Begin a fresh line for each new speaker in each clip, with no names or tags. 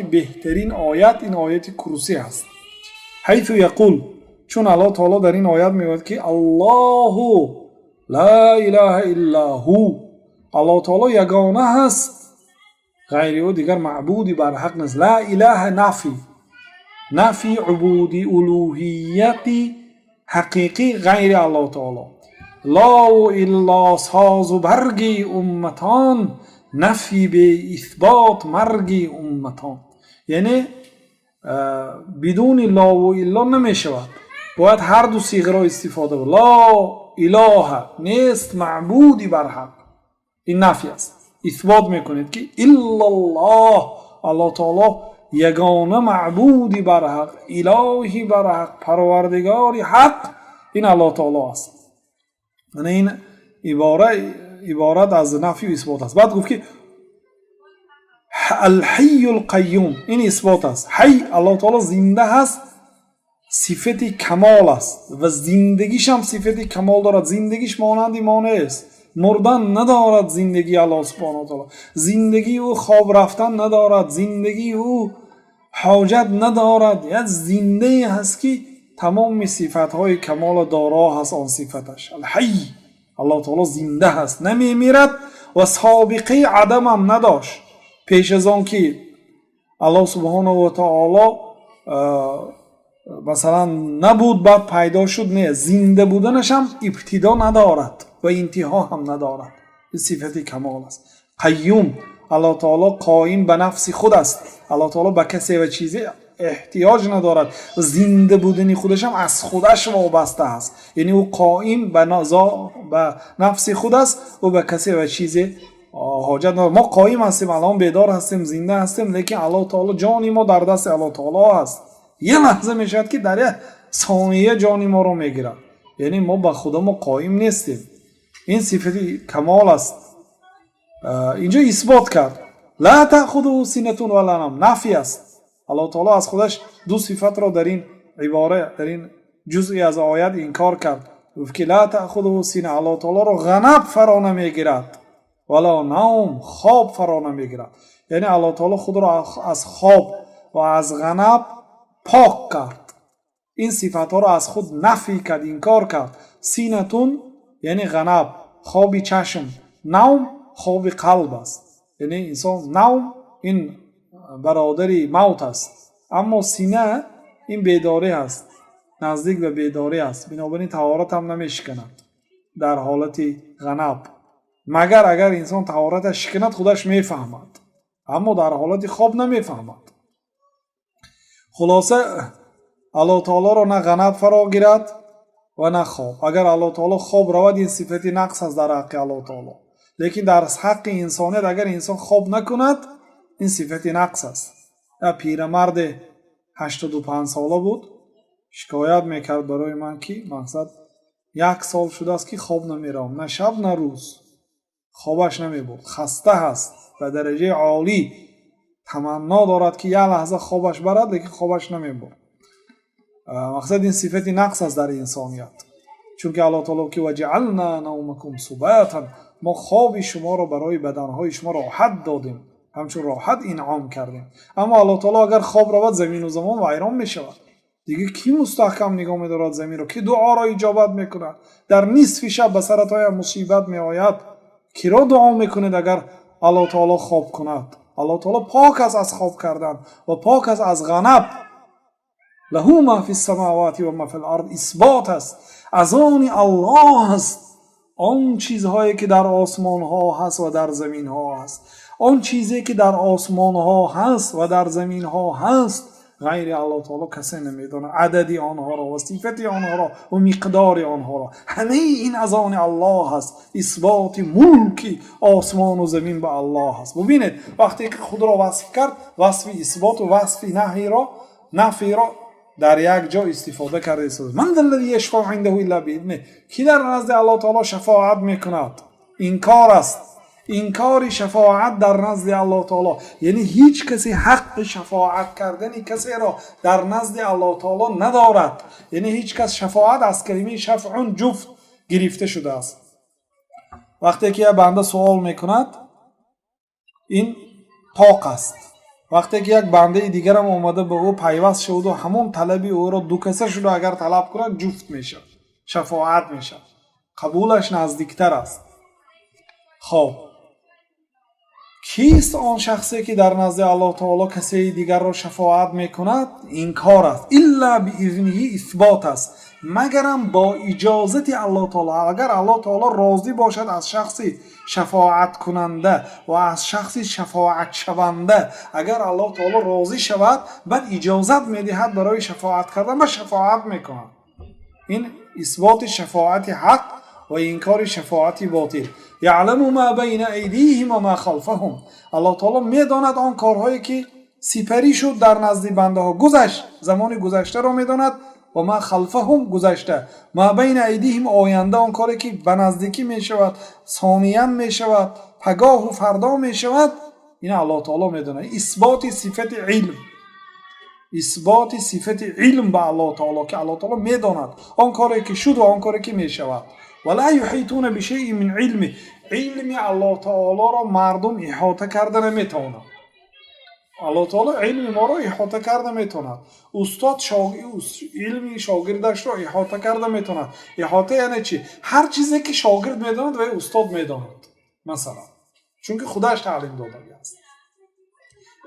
بهترین آیت این آیت کرسی هست. حیث یقول، چون الله تعالی در این آیت میگوید که الله لا اله الا هو، الله تعالی یگانه هست، غیر او دیگر معبودی بر حق نیست. لا اله نفی عبودی الوهیتی حقیقی غیر الله تعالی. لا و الا ساز و برگی امتان، نفی به اثبات مرگی امتان. یعنی بدون لا و الا نمی شود، باید هر دو صیغه را استفاده بود. لا اله نیست معبودی بر حق، این نفی است. اثبات میکنید که الا الله، الله تعالی یگانه معبودی بر حق، الهی بر حق، پروردگاری حق، این الله تعالی است. یعنی این عبارت از نفی و اثبات است. بعد گفت که الحی القیوم، این اثبات است. حی، الله تعالی زنده هست، صفت کمال است و زندگیش هم صفت کمال دارد. زندگیش مانند ایمانه است، مردن ندارد زندگی الله سبحانه و تعالی. زندگی او خواب رفتن ندارد، زندگی او حاجت ندارد. یک زنده هست که تمام صفتهای کمال دارا هست آن صفتش. الحی، الله تعالی زنده هست، نمی میرد و سابقه عدم هم نداشت. پیش از آن که الله سبحانه و تعالی مثلا نبود بعد پیدا شد، نه، زنده بودنش هم ابتدا ندارد و انتها هم ندارد. این صفت کمال است. قیوم، الله تعالی قائم به نفس خود است. الله تعالی به کسی و چیزی احتیاج ندارد. زنده بودن خودش هم از خودش وابسته است. یعنی او قائم به نفس خود است و به کسی و چیزی حاجت ندارد. ما قائم هستیم، الان بیدار هستیم، زنده هستیم، لیکن الله تعالی جان ما در دست الله تعالی است. یه لحظه میشد که در یه ثانیه جان ما رو میگیرد. یعنی ما به خود ما قائم نیستیم. این صفت کمال است. اینجا اثبات کرد. لا تأخذه سینة ولا نوم، نفی است. الله تعالی از خودش دو صفت را در این عباره، در این جزئی از آیت انکار کرد. گفت که لا تأخذه سینة، الله تعالی را غنب فرا نمیگیرد، ولا نوم، خواب فرا نمیگیرد. یعنی الله تعالی خود را از خواب و از غنب پاک کرد. این صفت ها را از خود نفی کرد، انکار کرد. سینتون یعنی غنب، خواب چشم. نوم خواب قلب است. یعنی انسان نوم این برادری موت است، اما سینه این بیداری است، نزدیک به بیداری است. بنابراین طهارت هم نمیشکند در حالت غنب، مگر اگر انسان طهارتش شکند خودش میفهمد، اما در حالت خواب نمیفهمد. خلاصه الله تعالی را نه غنب فرا گیرد و نه خواب. اگر الله تعالی خواب رود این صفت نقص است در حق الله تعالی، لیکن در حق انسانیت اگر انسان خواب نکند این صفت نقص است. یا پیرمرد 85 ساله بود، شکایت میکرد برای من که مقصد 1 سال شده است که خواب نمیرم، نه شب نه روز خوابش نمیبرد، خسته هست به درجه عالی، تمنا دارد که یک لحظه خوابش برد، لیکن خوابش نمیبرد. مقصد این صفت نقص است در انسانیت. چون که الله تعالی که وجعلنا نومکم سباتا، ما خواب شما را برای بدنهای شما راحت دادیم، همچون راحت انعام کردیم. اما الله تعالی اگر خواب رود زمین و زمان ویران می شود. دیگه کی مستحکم نگاه می دارد زمین را؟ کی دعا را اجابت میکند؟ در نصف شب به سرتای مصیبت می آید، کی را دعا میکند اگر الله تعالی خواب کند؟ الله تعالی پاک است از خواب کردن و پاک است از غنب. له ما فی السماوات و ما فی الارض، اثبات است. از آن الله است آن چیزهایی که در آسمان ها هست و در زمین ها هست. آن چیزی که در آسمان ها هست و در زمین ها هست غیر الله تعالی کسی نمیدونه عددی آنها را و صفت آنها را و مقدار آنها را. همه این از آن الله هست. اثبات ملک آسمان و زمین به الله هست. ببینید وقتی که خود را وصف کرد، وصف اثبات و وصف نفی را در یک جا استفاده کرده. من الذی یشفع عنده الا باذنه، کی در نزد الله تعالی شفاعت میکند؟ انکار است. انکار شفاعت در نزد الله تعالی، یعنی هیچ کسی حق شفاعت کردن کسی را در نزد الله تعالی ندارد. یعنی هیچ کس شفاعت از کلمه شفع جفت گرفته شده است. وقتی که بنده سوال میکند این پاک است، وقتی که یک بنده دیگرم اومده به او پیوست شد و همون طلبی او را دو کسه شده اگر طلب کند جفت میشه، شفاعت میشه، قبولش نزدیکتر است. خب کیست آن شخصی که در نزد الله تعالی کسی دیگر را شفاعت میکند؟ انکار است. الا باذنه اثبات است، مگرم با اجازت الله تعالی. اگر الله تعالی راضی باشد از شخصی شفاعت کننده و از شخصی شفاعت شونده، اگر الله تعالی راضی شود بعد اجازت میدهد برای شفاعت کردن و شفاعت میکند. این اثبات شفاعت حق و انکار شفاعت باطل. یعلم ما بین ایدیهم و ما خلفهم، الله تعالی میداند آن کارهایی که سپری شد در نزد بنده ها، گذشت، زمان گذشته را میداند، و ما خلفهم گذشته، ما بین ایدیهم آینده، آن کاری که به نزدیکی میشود، ثانیاً میشود، پگاه و فردا میشود، این الله تعالی میداند. اثبات صفت علم، اثبات صفت علم به الله تعالی که الله تعالی میداند آن کاری که شد و آن کاری که میشود. ولا یحیطون بشیء من علم، علم الله تعالی را مردم احاطه کرده نمیتواند. الله تعالی علم ما را احاطه کرده میتواند. استاد علم شاگردش را احاطه کرده میتواند. احاطه یعنی چی؟ هر چیزی که شاگرد میداند و استاد میداند، مثلا چون که خودش تعلیم داده است.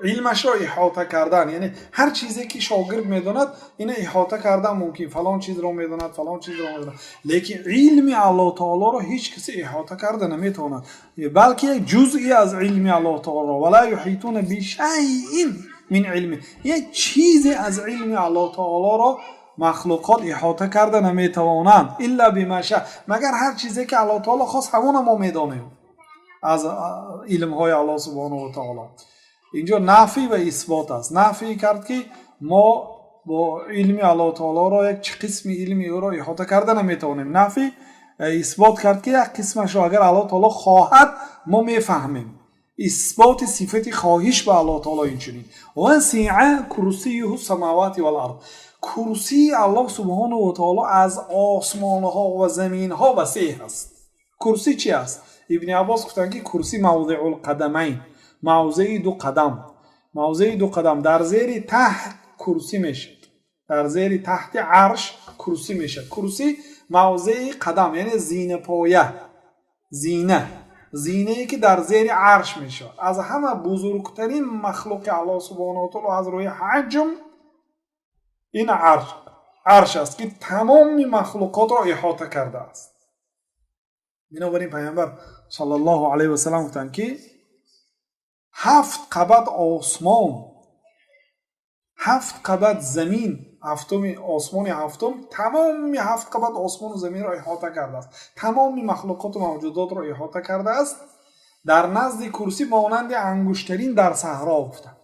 علمش را احاطه کردن یعنی هر چیزی که شاگرد میداند این احاطه کردن ممکن، فلان چیز را میداند، فلان چیز را میداند، لیکن علم الله تعالی را هیچ کسی احاطه کرده نمیتواند، بلکه یک جزئی از علم الله تعالی را. ولا یحیطون بشیء من علم، یک چیزی از علم الله تعالی را مخلوقات احاطه کرده نمیتوانند. الا بما شاء، مگر هر چیزی که الله تعالی خواست همون ما میدانیم از علم های الله سبحانه و تعالی. اینجا نفی و اثبات است. نفی کرد که ما با علم الله تعالی را یک قسم علمی او را احاطه کرده نمیتوانیم. نفی اثبات کرد که یک قسمش را اگر الله تعالی خواهد ما میفهمیم. اثبات صفت خواهش به الله تعالی اینچنین. وسع کرسیه السماوات والارض، کرسی الله سبحانه و تعالی از آسمان ها و زمین ها وسیع است. کرسی چی است؟ ابن عباس گفتند که کرسی موضع القدمین، موضع دو قدم، موضع دو قدم در زیر تحت کرسی میشه، در زیر تحت عرش کرسی میشه. کرسی موضع قدم یعنی زینه پایه، زینه ای که در زیر عرش میشه. از همه بزرگترین مخلوق الله سبحانه و تعالی از روی حجم این عرش است که تمام مخلوقات را احاطه کرده است. بنابراین پیامبر صلی الله علیه و سلم گفتند که 7 قبض آسمان، 7 قبض زمین، هفتم آسمان هفتم، تمام 7 قبض آسمان و زمین را احاطه کرده است، تمام مخلوقات و موجودات را احاطه کرده است. در نزد کرسی مانند انگشترین در صحرا افتاد.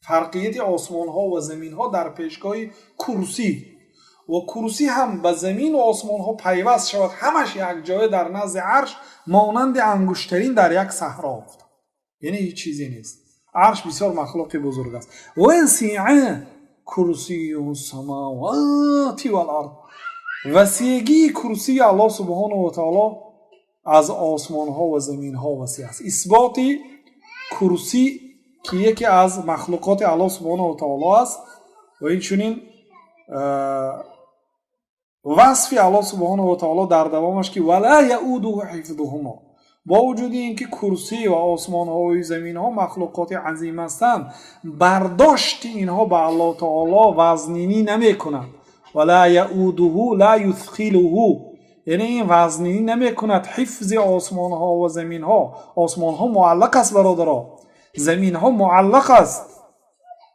فرقیت آسمان ها و زمین ها در پیشگاه کرسی، و کرسی هم به زمین و آسمان ها پیوست شود، همش یک جای در نزد عرش مانند انگشترین در یک صحرا افتاد. یعنی هیچ چیزی نیست. عرش بسیار مخلوق بزرگ است. وسع کرسیه السماوات والارض، وسیعی کرسی الله سبحانه و تعالی از آسمان ها و زمین ها وسیع است. اثبات کرسی که یکی از مخلوقات الله سبحانه و تعالی است و این چنین وصف الله سبحانه و تعالی در دوامش که ولا یؤوده حفظهما، با وجود اینکه کرسی و آسمان ها و زمین ها مخلوقات عظیم هستند، برداشت اینها به الله تعالی وزنینی نمی کند. ولا یؤوده لا یثقله، یعنی این وزنینی نمی کند حفظ آسمان ها و زمین ها. آسمان ها معلق است برادران، زمین ها معلق است،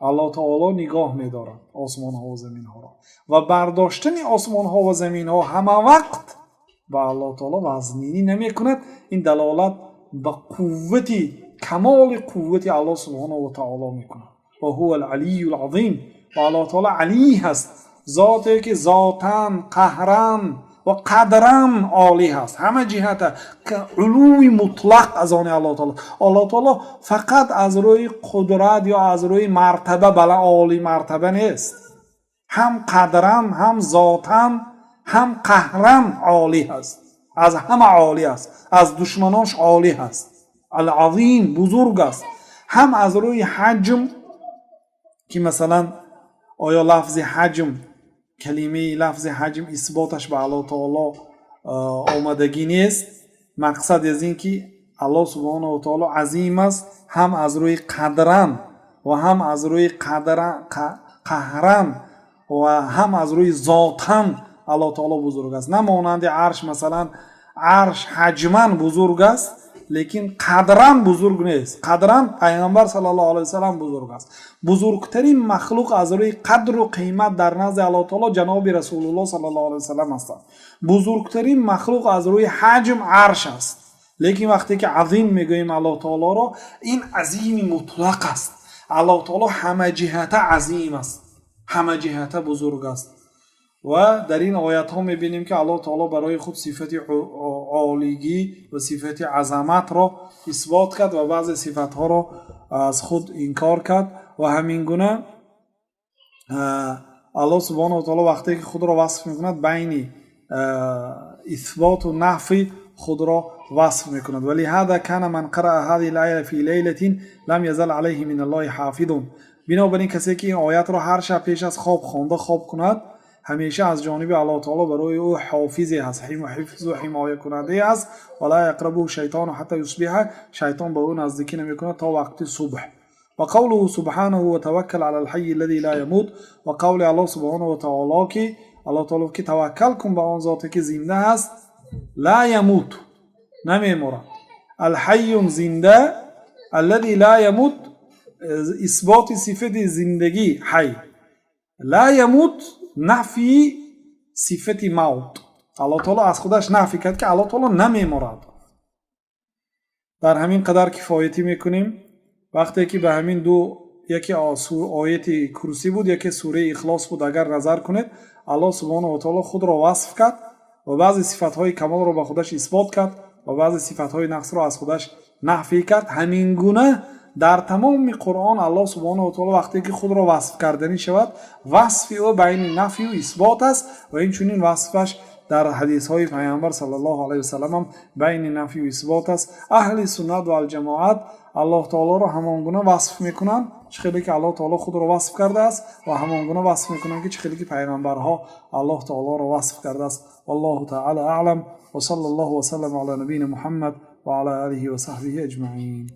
الله تعالی نگاه می دارد آسمان ها و زمین ها را، و برداشتن آسمان ها و زمین ها همه وقت به الله تعالی وزنینی نمی کند. این دلالت به قوت، کمال قوت الله سبحانه و تعالی می کند. و هو العلی العظیم، و الله تعالی علی هست، ذاتی که ذاتاً قهراً و قدراً عالی هست، همه جهت که علوی مطلق از آن الله تعالی. الله تعالی فقط از روی قدرت یا از روی مرتبه بلا عالی مرتبه نیست، هم قدراً هم ذاتاً هم قهراً عالی هست، از همه عالی است، از دشمناش عالی هست. العظیم بزرگ است، هم از روی حجم که مثلا آیا لفظ حجم کلمه لفظ حجم اثباتش به الله تعالی آمدگی نیست. مقصد از این که الله سبحانه و تعالی عظیم است، هم از روی قدرن و هم از روی قهرن و هم از روی ذاتن الله تعالی بزرگ است. نه مانند عرش، مثلا عرش حجمن بزرگ است لیکن قدرن بزرگ نیست. قدرن پیغمبر صلی الله علیه و سلم بزرگ است. بزرگترین مخلوق از روی قدر و قیمت در نزد الله تعالی جناب رسول الله صلی الله علیه و سلم هستند. بزرگترین مخلوق از روی حجم عرش است. لیکن وقتی که عظیم میگوییم الله تعالی را، این عظیم مطلق است. الله تعالی همه جهت عظیم است، همه جهت بزرگ است. و در این آیات ها میبینیم که الله تعالی برای خود صفت عالیگی و صفت عظمت را اثبات کرد و بعض صفت ها را از خود انکار کرد. و همین گونه الله سبحانه و تعالی وقتی که خود را وصف میکند بین اثبات و نفی خود را وصف میکند. ولی هذا کان من قرأ هذه الآیه فی لیلة لم یزل علیه من الله حافظ. بنابراین کسی که این آیات را هر شب پیش از خواب خوانده خواب کند، همیشه از جانب الله تعالی برای او حافظی هست، حفظ و حمایت کننده است. ولا یقربه شیطان حتی یصبح، شیطان به او نزدیکی نمیکند تا وقت صبح. و قوله سبحانه و توکل علی الحی الذی لا یموت، و قول الله سبحانه و تعالی که الله تعالی که توکل کن به آن ذاتی که زنده است، لا یموت نمیمیرد، الحی زنده، الذی لا یموت اثبات صفت زندگی حی، لا یموت نفی صفت موت. الله تعالی از خودش نفی کرد که الله تعالی نمیمیرد. در همین قدر کفایتی میکنیم. وقتی که به همین دو، یکی آیت کرسی بود، یکی سوره اخلاص بود، اگر نظر کنید الله سبحانه و تعالی خود را وصف کرد و بعضی صفاتهای کمال را به خودش اثبات کرد و بعضی صفاتهای نقص را از خودش نفی کرد. همین گونه در تمام قرآن الله سبحانه و تعالی وقتی که خود را وصف کردنی شود، وصف او بین نفی و اثبات است و این چنین وصفش در حدیث های پیامبر صلی الله علیه و سلم هم بین نفی و اثبات است. اهل سنت و الجماعت الله تعالی را همان گونه وصف میکنند چه خیلی که الله تعالی خود را وصف کرده است و همان گونه وصف میکنند که چه خیلی که پیغمبرها الله تعالی را وصف کرده است. والله تعالی اعلم و صلی الله و سلم علی نبینا محمد و علی آله و صحبه اجمعین.